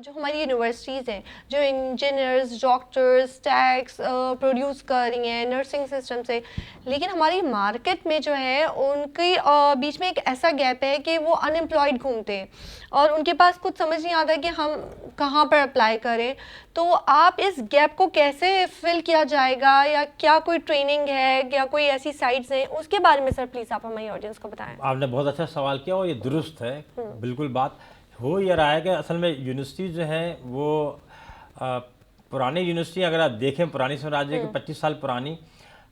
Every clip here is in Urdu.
جو ہماری یونیورسٹیز ہیں جو انجینئرز ڈاکٹرز ٹیکس پروڈیوس کر رہی ہیں نرسنگ سسٹم سے، لیکن ہماری مارکیٹ میں جو ہے ان کے بیچ میں ایک ایسا گیپ ہے کہ وہ ان امپلائڈ گھومتے ہیں اور ان کے پاس کچھ سمجھ نہیں آتا کہ ہم کہاں پر اپلائی کریں. تو آپ اس گیپ کو کیسے فل کیا جائے گا، یا کیا کوئی ٹریننگ ہے یا کوئی ایسی سائٹس ہیں، اس کے بارے میں سر پلیز آپ ہماری آڈینس کو بتائیں. آپ نے بہت اچھا سوال کیا اور یہ درست ہے بالکل. بات ہو یہ رہا ہے کہ اصل میں یونیورسٹی جو ہیں وہ پرانی یونیورسٹی اگر آپ دیکھیں پرانی سمراجیہ کی 25 سال پرانی،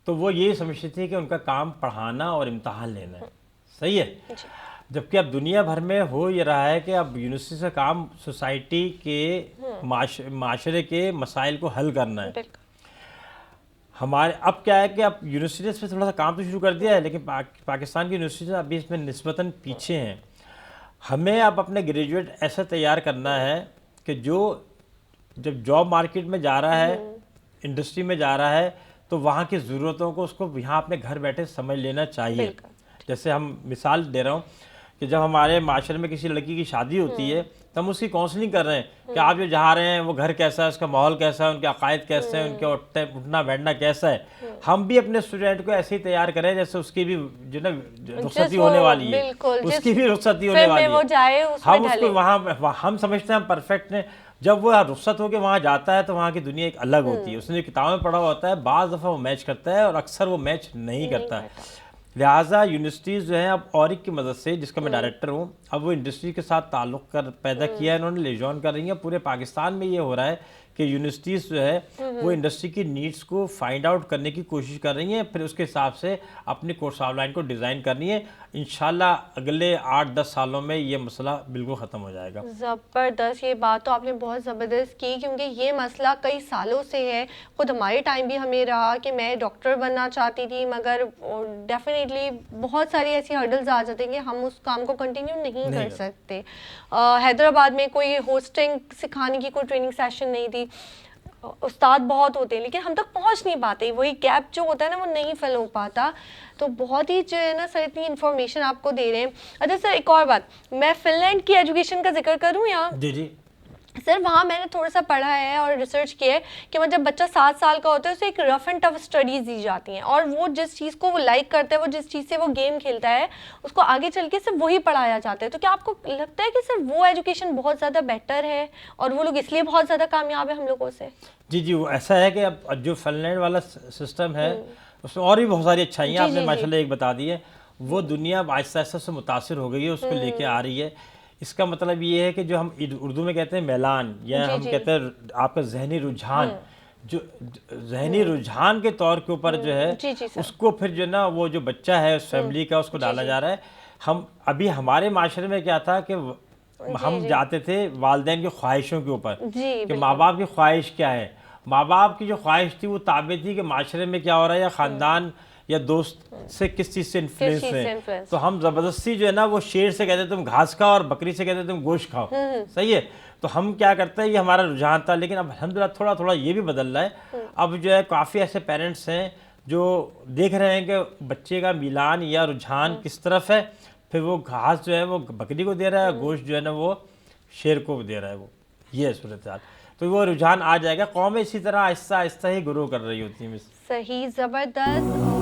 تو وہ یہی سمجھتی تھی کہ ان کا کام پڑھانا اور امتحان لینا ہے. صحیح ہے. جبکہ اب دنیا بھر میں ہو یہ رہا ہے کہ اب یونیورسٹی سے کام سوسائٹی کے معاشرے کے مسائل کو حل کرنا ہے. ہمارے اب کیا ہے کہ اب یونیورسٹی نے تھوڑا سا کام تو شروع کر دیا ہے، لیکن پاکستان کی یونیورسٹی ابھی اس میں نسبتاً پیچھے ہیں. ہمیں اب اپنے گریجویٹ ایسا تیار کرنا ہے کہ جو جب جاب مارکیٹ میں جا رہا ہے، انڈسٹری میں جا رہا ہے، تو وہاں کی ضرورتوں کو اس کو یہاں اپنے گھر بیٹھے سمجھ لینا چاہیے. جیسے ہم مثال دے رہا ہوں کہ جب ہمارے معاشرے میں کسی لڑکی کی شادی ہوتی ہے تو ہم اس کی کاؤنسلنگ کر رہے ہیں کہ آپ جو جہاں رہے ہیں وہ گھر کیسا ہے، اس کا ماحول کیسا ہے، ان کے عقائد کیسے ہیں، ان کے اٹھنا بیٹھنا کیسا ہے. ہم بھی اپنے اسٹوڈنٹ کو ایسے ہی تیار کریں جیسے اس کی بھی جو نا رخصتی ہونے والی ہے، اس کی بھی رخصتی ہونے والی ہے. ہم اس کو وہاں ہم سمجھتے ہیں ہم پرفیکٹ ہیں. جب وہ رخصت ہو کے وہاں جاتا ہے تو وہاں کی دنیا ایک الگ ہوتی ہے. اس نے جو کتابوں میں پڑھا ہوتا ہے بعض دفعہ وہ میچ کرتا ہے اور اکثر وہ میچ نہیں کرتا. لہٰذا یونیورسٹیز جو ہیں اب اورک کی مدد سے، جس کا میں ڈائریکٹر ہوں، اب وہ انڈسٹری کے ساتھ تعلق پیدا کیا ہے، انہوں نے لیجون کر رہی ہیں. پورے پاکستان میں یہ ہو رہا ہے کہ یونیورسٹیز جو ہے وہ انڈسٹری کی نیڈس کو فائنڈ آؤٹ کرنے کی کوشش کر رہی ہیں، پھر اس کے حساب سے اپنی کورس آف لائن کو ڈیزائن کرنی ہے. انشاءاللہ اگلے 8-10 سالوں میں یہ مسئلہ بالکل ختم ہو جائے گا. زبردست. یہ بات تو آپ نے بہت زبردست کی، کیونکہ یہ مسئلہ کئی سالوں سے ہے. خود ہمارے ٹائم بھی ہمیں رہا کہ میں ڈاکٹر بننا چاہتی تھی، مگر ڈیفینیٹلی بہت ساری ایسی ہرڈلز آ جاتے ہیں کہ ہم اس کام کو کنٹینیو نہیں کر سکتے. حیدرآباد میں کوئی ہوسٹنگ سکھانے کی کوئی ٹریننگ سیشن نہیں تھی. استاد بہت ہوتے ہیں لیکن ہم تک پہنچ نہیں پاتے، وہی گیپ جو ہوتا ہے نا وہ نہیں فل ہو پاتا. تو بہت ہی جو ہے نا سر اتنی انفارمیشن آپ کو دے رہے ہیں. اچھا سر ایک اور بات، میں فن لینڈ کی ایجوکیشن کا ذکر کروں یا جی سر وہاں میں نے تھوڑا سا پڑھا ہے اور ریسرچ کیا ہے کہ جب بچہ 7 سال کا ہوتا ہے اسے ایک رف اینڈ ٹف اسٹڈیز دی جاتی ہیں، اور وہ جس چیز کو وہ لائک کرتا ہے، وہ جس چیز سے وہ گیم کھیلتا ہے، اس کو آگے چل کے صرف وہی پڑھایا جاتا ہے. تو کیا آپ کو لگتا ہے کہ سر وہ ایجوکیشن بہت زیادہ بیٹر ہے اور وہ لوگ اس لیے بہت زیادہ کامیاب ہیں ہم لوگوں سے؟ جی وہ ایسا ہے کہ اب جو فن لینڈ والا سسٹم ہے اس میں اور بھی بہت ساری اچھائیاں آپ نے ماشاءاللہ ایک بتا دی ہے. وہ دنیا آہستہ آہستہ سے متاثر ہو گئی ہے، اس کو لے کے آ رہی ہے. اس کا مطلب یہ ہے کہ جو ہم اردو میں کہتے ہیں میلان، یا ہم کہتے ہیں آپ کا ذہنی رجحان، جو ذہنی رجحان کے طور کے اوپر جو ہے اس کو پھر جو نا وہ جو بچہ ہے اس فیملی کا اس کو ڈالا جا رہا ہے. ہم ابھی ہمارے معاشرے میں کیا تھا کہ ہم جاتے تھے والدین کی خواہشوں کے اوپر کہ ماں باپ کی خواہش کیا ہے. ماں باپ کی جو خواہش تھی وہ تابع تھی کہ معاشرے میں کیا ہو رہا ہے، یا خاندان یا دوست سے کس چیز سے انفلوئنس ہیں. تو ہم زبردستی جو ہے نا وہ شیر سے کہتے تم گھاس کھاؤ اور بکری سے کہتے تم گوشت کھاؤ. صحیح ہے. تو ہم کیا کرتے ہیں، یہ ہمارا رجحان تھا. لیکن اب الحمدللہ تھوڑا تھوڑا یہ بھی بدل رہا ہے. اب جو ہے کافی ایسے پیرنٹس ہیں جو دیکھ رہے ہیں کہ بچے کا میلان یا رجحان کس طرف ہے، پھر وہ گھاس جو ہے وہ بکری کو دے رہا ہے، گوشت جو ہے نا وہ شیر کو دے رہا ہے. وہ یہ ہے صورتحال. تو وہ رجحان آ جائے گا. قومیں اسی طرح آہستہ آہستہ ہی گرو کر رہی ہوتی ہیں. صحیح، زبردست.